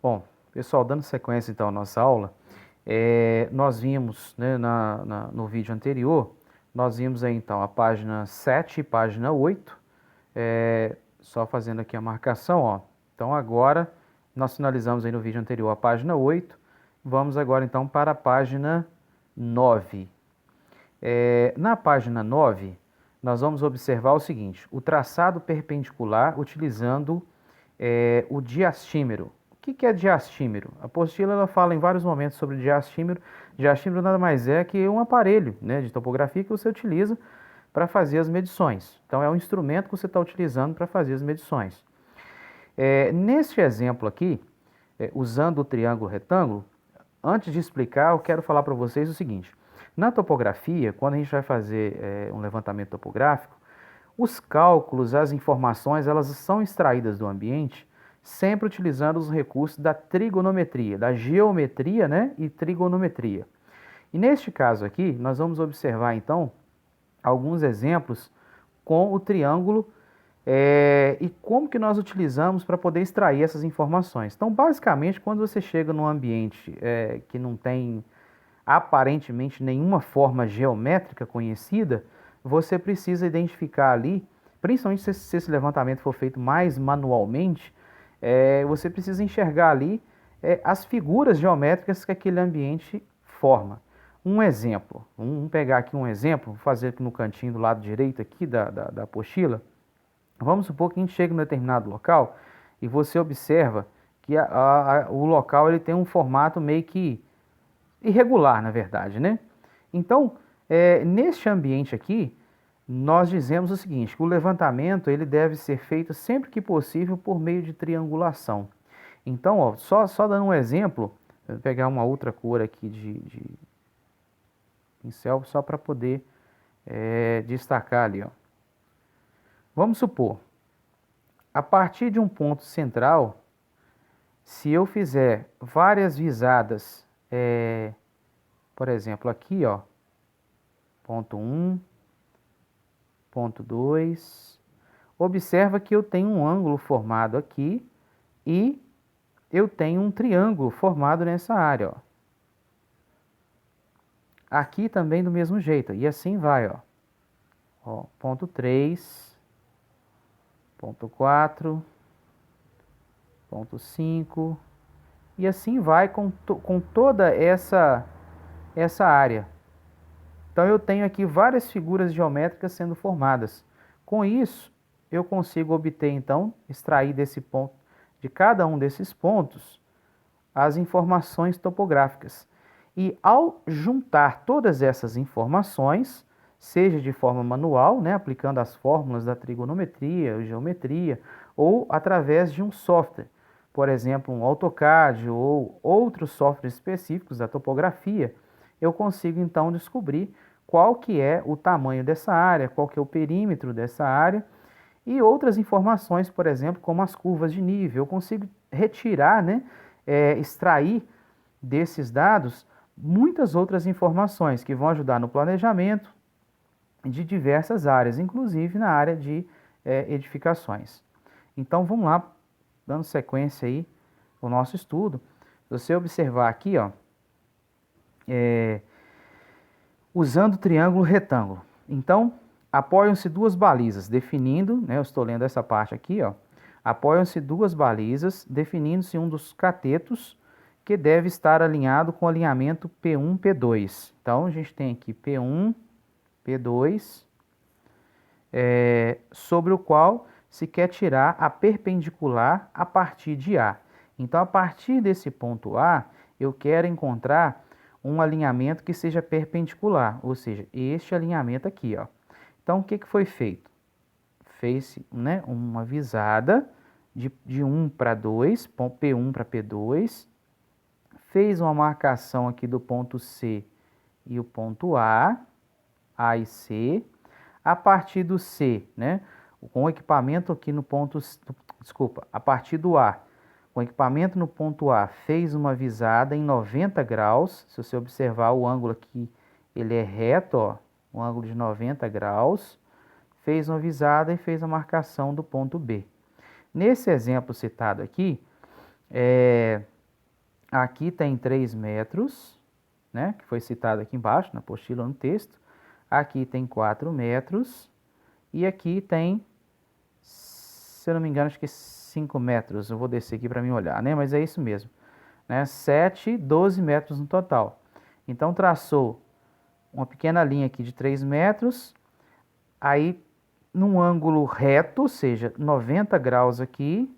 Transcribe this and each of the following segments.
Bom, pessoal, dando sequência então à nossa aula, nós vimos, né, no vídeo anterior, nós vimos aí então a página 7 e página 8, só fazendo aqui a marcação, ó. Então agora nós finalizamos aí no vídeo anterior a página 8, vamos agora então para a página 9. Na página 9, nós vamos observar o seguinte: o traçado perpendicular utilizando o diastímero. O que é diastímero? A apostila ela fala em vários momentos sobre diastímero. Diastímero nada mais é que um aparelho, né, de topografia que você utiliza para fazer as medições. Então é um instrumento que você está utilizando para fazer as medições. Neste exemplo aqui, usando o triângulo retângulo, antes de explicar, eu quero falar para vocês o seguinte: na topografia, quando a gente vai fazer um levantamento topográfico, os cálculos, as informações, elas são extraídas do ambiente sempre utilizando os recursos da trigonometria, da geometria, né, e trigonometria. E neste caso aqui, nós vamos observar então alguns exemplos com o triângulo e como que nós utilizamos para poder extrair essas informações. Então, basicamente, quando você chega num ambiente que não tem aparentemente nenhuma forma geométrica conhecida, você precisa identificar ali, principalmente se esse levantamento for feito mais manualmente, você precisa enxergar ali as figuras geométricas que aquele ambiente forma. Um exemplo, vamos pegar aqui um exemplo, vou fazer aqui no cantinho do lado direito aqui da apostila. Vamos supor que a gente chega em um determinado local e você observa que o local ele tem um formato meio que irregular, na verdade, né? Então, neste ambiente aqui, nós dizemos o seguinte: que o levantamento ele deve ser feito sempre que possível por meio de triangulação. Então, ó, só dando um exemplo, eu vou pegar uma outra cor aqui de pincel só para poder destacar ali, ó. Vamos supor, a partir de um ponto central, se eu fizer várias visadas, por exemplo, aqui, ó, ponto 1, ponto 2. Observa que eu tenho um ângulo formado aqui e eu tenho um triângulo formado nessa área, ó. Aqui também do mesmo jeito, e assim vai, ó. Ó, ponto 3, ponto 4, ponto 5, e assim vai com toda essa área. Então eu tenho aqui várias figuras geométricas sendo formadas. Com isso, eu consigo obter então, extrair desse ponto, de cada um desses pontos, as informações topográficas. E ao juntar todas essas informações, seja de forma manual, né, aplicando as fórmulas da trigonometria, geometria, ou através de um software, por exemplo, um AutoCAD ou outros softwares específicos da topografia, eu consigo então descobrir qual que é o tamanho dessa área, qual que é o perímetro dessa área e outras informações, por exemplo, como as curvas de nível. Eu consigo retirar, né, extrair desses dados muitas outras informações que vão ajudar no planejamento de diversas áreas, inclusive na área de edificações. Então vamos lá, dando sequência aí ao nosso estudo. Se você observar aqui, ó, usando o triângulo retângulo. Então, apoiam-se duas balizas, definindo, né, eu estou lendo essa parte aqui, ó. Apoiam-se duas balizas, definindo-se um dos catetos que deve estar alinhado com o alinhamento P1, P2. Então, a gente tem aqui P1, P2, sobre o qual se quer tirar a perpendicular a partir de A. Então, a partir desse ponto A, eu quero encontrar um alinhamento que seja perpendicular, ou seja, este alinhamento aqui, ó. Então, o que foi feito? Fez-se, né, uma visada de 1 para 2, P1 para P2, fez uma marcação aqui do ponto C e o ponto A e C. A partir do C, né, com o equipamento aqui no ponto, desculpa, a partir do A, com o equipamento no ponto A, fez uma visada em 90 graus. Se você observar o ângulo aqui, ele é reto, ó, um ângulo de 90 graus. Fez uma visada e fez a marcação do ponto B. Nesse exemplo citado aqui, aqui tem 3 metros, né, que foi citado aqui embaixo, na apostila, no texto. Aqui tem 4 metros. E aqui tem, se eu não me engano, acho que 5 metros. Eu vou descer aqui para mim olhar, né? Mas é isso mesmo, né? 7, 12 metros no total. Então, traçou uma pequena linha aqui de 3 metros. Aí, num ângulo reto, ou seja, 90 graus aqui,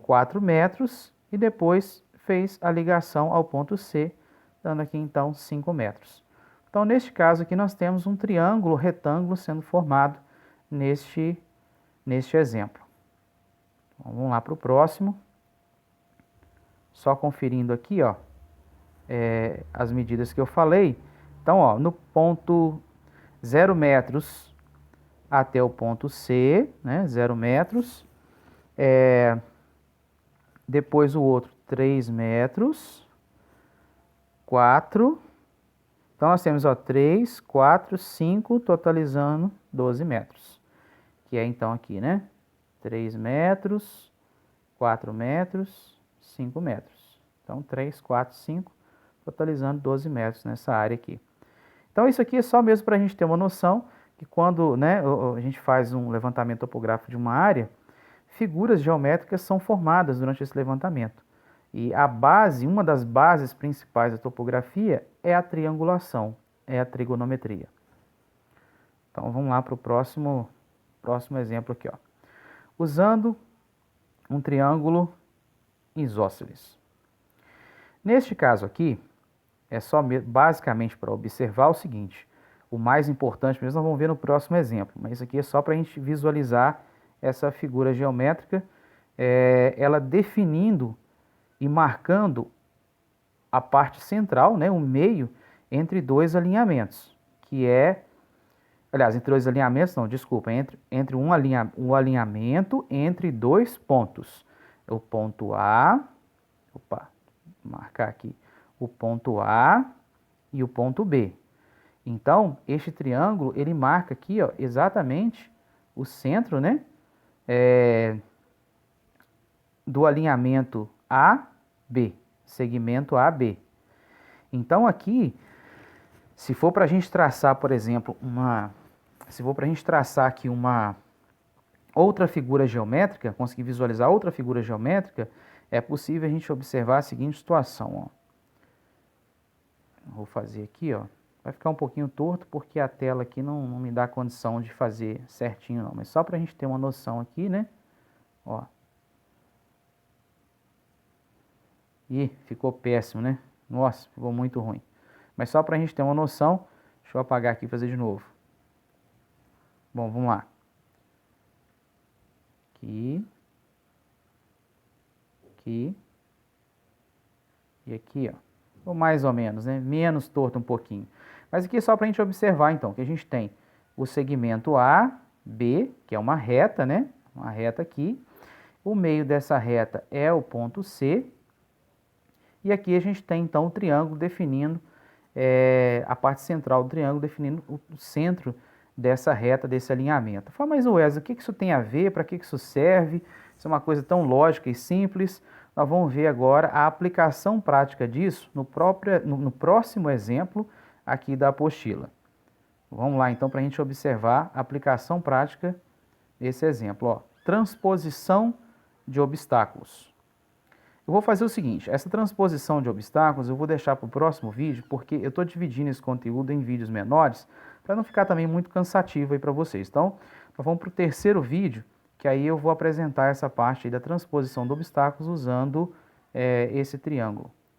4 metros. E depois fez a ligação ao ponto C, dando aqui, então, 5 metros. Então, neste caso aqui, nós temos um triângulo retângulo sendo formado neste exemplo. Então, vamos lá para o próximo. Só conferindo aqui, ó, as medidas que eu falei. Então, ó, no ponto 0 metros até o ponto C, né, 0 metros. Depois o outro, 3 metros. 4. Então, nós temos, ó, 3, 4, 5, totalizando 12 metros. Que é, então, aqui, né? 3 metros, 4 metros, 5 metros. Então, 3, 4, 5, totalizando 12 metros nessa área aqui. Então, isso aqui é só mesmo para a gente ter uma noção que quando, né, a gente faz um levantamento topográfico de uma área, figuras geométricas são formadas durante esse levantamento. E a base, uma das bases principais da topografia é a triangulação, é a trigonometria. Então, vamos lá para o próximo exemplo aqui, ó. Usando um triângulo isósceles. Neste caso aqui, é só basicamente para observar o seguinte, o mais importante mesmo nós vamos ver no próximo exemplo, mas isso aqui é só para a gente visualizar essa figura geométrica, ela definindo e marcando a parte central, né, o meio, entre dois alinhamentos, que é, aliás, entre dois alinhamentos, não, desculpa, entre um alinhamento entre dois pontos. O ponto A, opa, vou marcar aqui, o ponto A e o ponto B. Então, este triângulo, ele marca aqui, ó, exatamente o centro, né, do alinhamento AB, segmento AB. Então, aqui, se for para a gente traçar, por exemplo, aqui uma outra figura geométrica, conseguir visualizar outra figura geométrica, é possível a gente observar a seguinte situação, ó. Vou fazer aqui, ó. Vai ficar um pouquinho torto porque a tela aqui não me dá condição de fazer certinho, não. Mas só para a gente ter uma noção aqui, né? Ó. Ih, ficou péssimo, né? Nossa, ficou muito ruim. Mas só para a gente ter uma noção, deixa eu apagar aqui e fazer de novo. Bom, vamos lá. Aqui. Aqui. E aqui, ó. Ou mais ou menos, né? Menos torto um pouquinho. Mas aqui é só para a gente observar, então, que a gente tem o segmento A, B, que é uma reta, né? Uma reta aqui. O meio dessa reta é o ponto C. E aqui a gente tem, então, o triângulo definindo, a parte central do triângulo definindo o centro dessa reta, desse alinhamento. Fala, mas Wesley, o que isso tem a ver? Para que isso serve? Isso é uma coisa tão lógica e simples. Nós vamos ver agora a aplicação prática disso no próximo exemplo aqui da apostila. Vamos lá, então, para a gente observar a aplicação prática desse exemplo. Ó, transposição de obstáculos. Eu vou fazer o seguinte, essa transposição de obstáculos eu vou deixar para o próximo vídeo, porque eu estou dividindo esse conteúdo em vídeos menores, para não ficar também muito cansativo aí para vocês. Então, nós vamos para o terceiro vídeo, que aí eu vou apresentar essa parte aí da transposição de obstáculos usando esse triângulo.